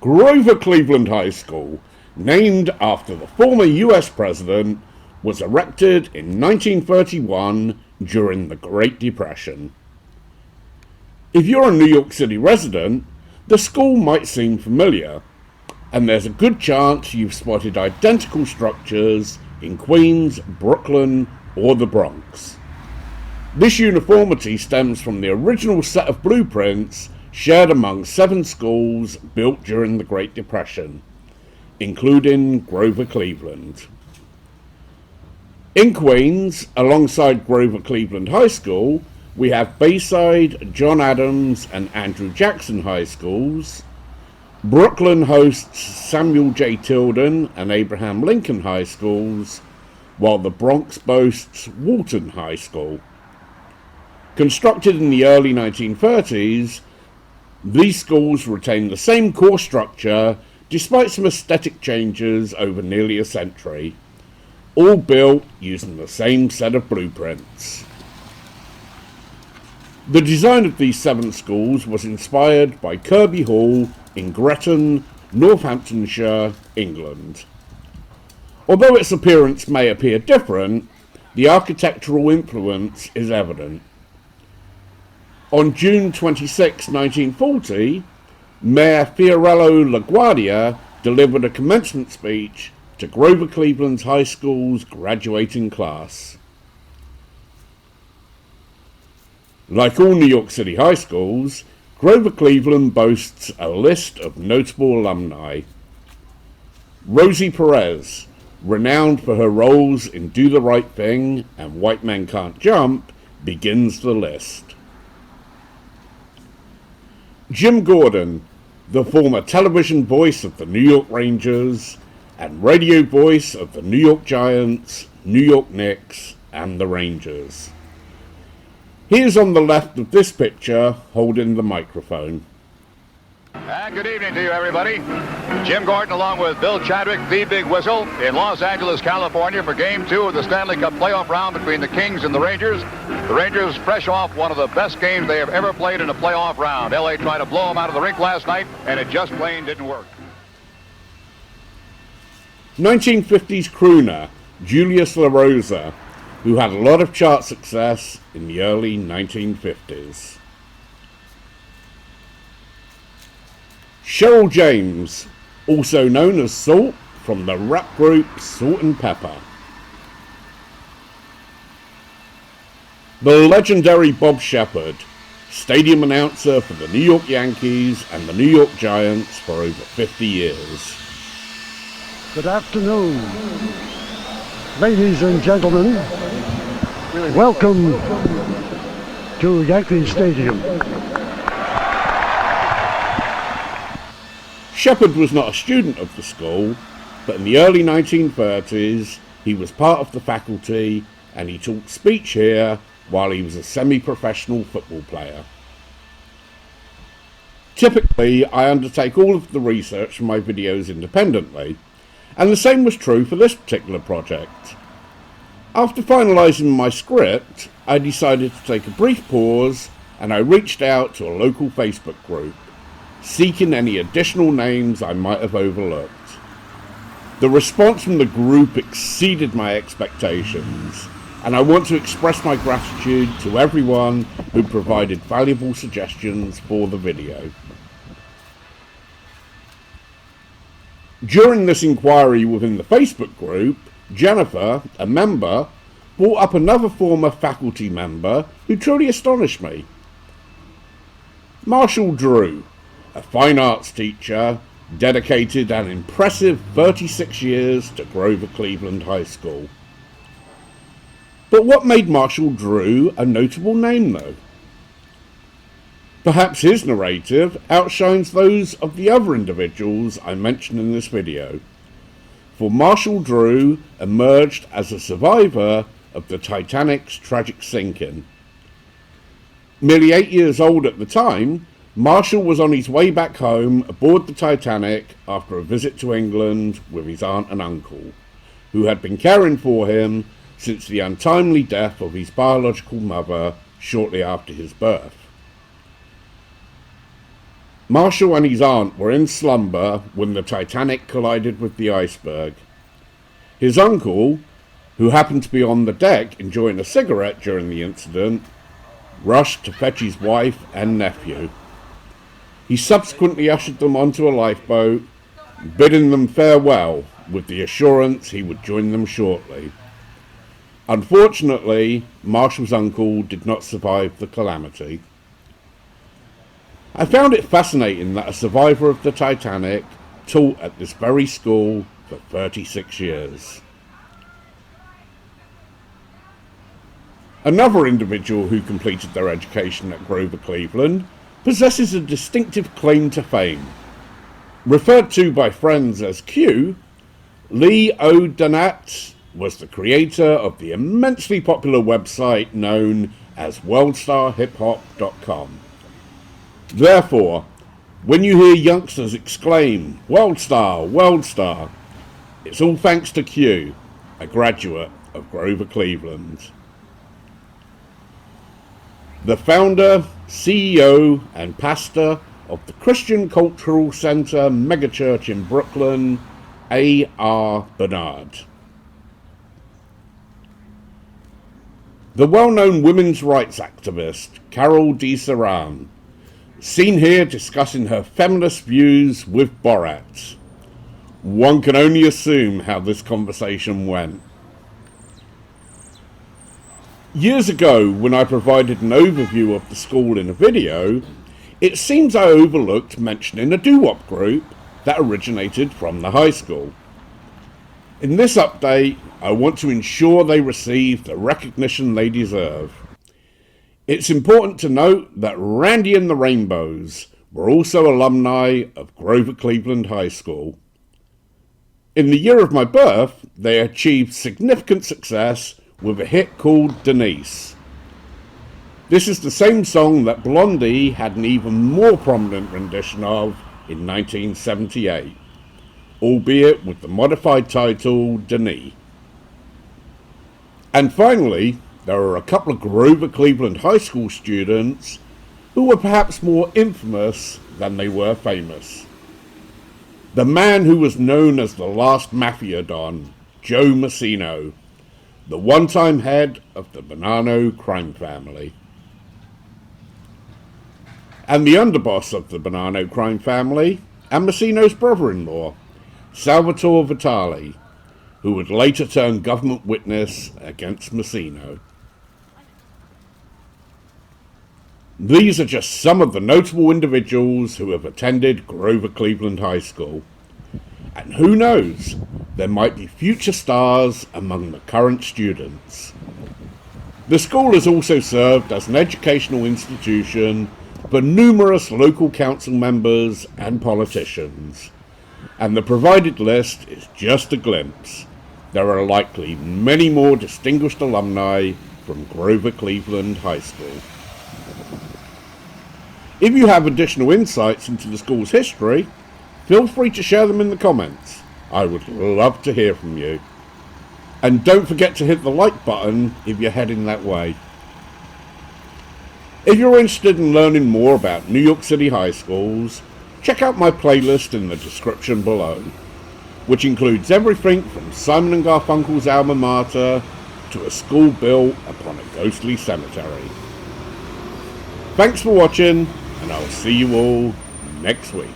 Grover Cleveland High School, named after the former US president, was erected in 1931 during the Great Depression. If you're a New York City resident, the school might seem familiar, and there's a good chance you've spotted identical structures in Queens, Brooklyn, or the Bronx. This uniformity stems from the original set of blueprints shared among 7 schools built during the Great Depression, including Grover Cleveland. In Queens, alongside Grover Cleveland High School, we have Bayside, John Adams, and Andrew Jackson High Schools. Brooklyn hosts Samuel J. Tilden and Abraham Lincoln High Schools, while the Bronx boasts Walton High School. Constructed in the early 1930s, these schools retain the same core structure despite some aesthetic changes over nearly a century, all built using the same set of blueprints. The design of these 7 schools was inspired by Kirby Hall in Gretton, Northamptonshire, England. Although its appearance may appear different, the architectural influence is evident. On June 26, 1940, Mayor Fiorello LaGuardia delivered a commencement speech to Grover Cleveland High School's graduating class. Like all New York City high schools, Grover Cleveland boasts a list of notable alumni. Rosie Perez, renowned for her roles in Do the Right Thing and White Men Can't Jump, begins the list. Jim Gordon, the former television voice of the New York Rangers and radio voice of the New York Giants, New York Knicks, and the Rangers. He is on the left of this picture, holding the microphone. And good evening to you, everybody. Jim Gordon along with Bill Chadwick, the Big Whistle, in Los Angeles, California for Game 2 of the Stanley Cup playoff round between the Kings and the Rangers. The Rangers fresh off one of the best games they have ever played in a playoff round. LA tried to blow them out of the rink last night, and it just plain didn't work. 1950s crooner Julius LaRosa, who had a lot of chart success in the early 1950s. Cheryl James, also known as Salt, from the rap group Salt and Pepper. The legendary Bob Shepard, stadium announcer for the New York Yankees and the New York Giants for over 50 years. Good afternoon, ladies and gentlemen. Welcome to Yankee Stadium. Shepard was not a student of the school, but in the early 1930s he was part of the faculty and he taught speech here while he was a semi-professional football player. Typically, I undertake all of the research for my videos independently, and the same was true for this particular project. After finalising my script, I decided to take a brief pause and I reached out to a local Facebook group, seeking any additional names I might have overlooked. The response from the group exceeded my expectations, and I want to express my gratitude to everyone who provided valuable suggestions for the video. During this inquiry within the Facebook group, Jennifer, a member, brought up another former faculty member who truly astonished me. Marshall Drew, a fine arts teacher, dedicated an impressive 36 years to Grover Cleveland High School. But what made Marshall Drew a notable name, though? Perhaps his narrative outshines those of the other individuals I mentioned in this video, for Marshall Drew emerged as a survivor of the Titanic's tragic sinking. Merely 8 years old at the time, Marshall was on his way back home aboard the Titanic after a visit to England with his aunt and uncle, who had been caring for him since the untimely death of his biological mother shortly after his birth. Marshall and his aunt were in slumber when the Titanic collided with the iceberg. His uncle, who happened to be on the deck enjoying a cigarette during the incident, rushed to fetch his wife and nephew. He subsequently ushered them onto a lifeboat, bidding them farewell with the assurance he would join them shortly. Unfortunately, Marshall's uncle did not survive the calamity. I found it fascinating that a survivor of the Titanic taught at this very school for 36 years. Another individual who completed their education at Grover Cleveland possesses a distinctive claim to fame. Referred to by friends as Q, Lee O'Danat was the creator of the immensely popular website known as worldstarhiphop.com. Therefore, when you hear youngsters exclaim, "Worldstar, Worldstar," it's all thanks to Q, a graduate of Grover Cleveland. The founder, CEO, and pastor of the Christian Cultural Center megachurch in Brooklyn, A.R. Bernard. The well-known women's rights activist, Carol D. Saran, seen here discussing her feminist views with Borat. One can only assume how this conversation went. Years ago, when I provided an overview of the school in a video, it seems I overlooked mentioning a doo-wop group that originated from the high school. In this update, I want to ensure they receive the recognition they deserve. It's important to note that Randy and the Rainbows were also alumni of Grover Cleveland High School. In the year of my birth, they achieved significant success with a hit called Denise. This is the same song that Blondie had an even more prominent rendition of in 1978, albeit with the modified title Denis. And finally, there are a couple of Grover Cleveland High School students who were perhaps more infamous than they were famous. The man who was known as the last Mafia Don, Joe Massino, the one-time head of the Bonanno crime family. And the underboss of the Bonanno crime family, and Massino's brother-in-law, Salvatore Vitali, who would later turn government witness against Massino. These are just some of the notable individuals who have attended Grover Cleveland High School. And who knows, there might be future stars among the current students. The school has also served as an educational institution for numerous local council members and politicians. And the provided list is just a glimpse. There are likely many more distinguished alumni from Grover Cleveland High School. If you have additional insights into the school's history, feel free to share them in the comments. I would love to hear from you. And don't forget to hit the like button if you're heading that way. If you're interested in learning more about New York City high schools, check out my playlist in the description below, which includes everything from Simon & Garfunkel's alma mater to a school built upon a ghostly cemetery. Thanks for watching, and I'll see you all next week.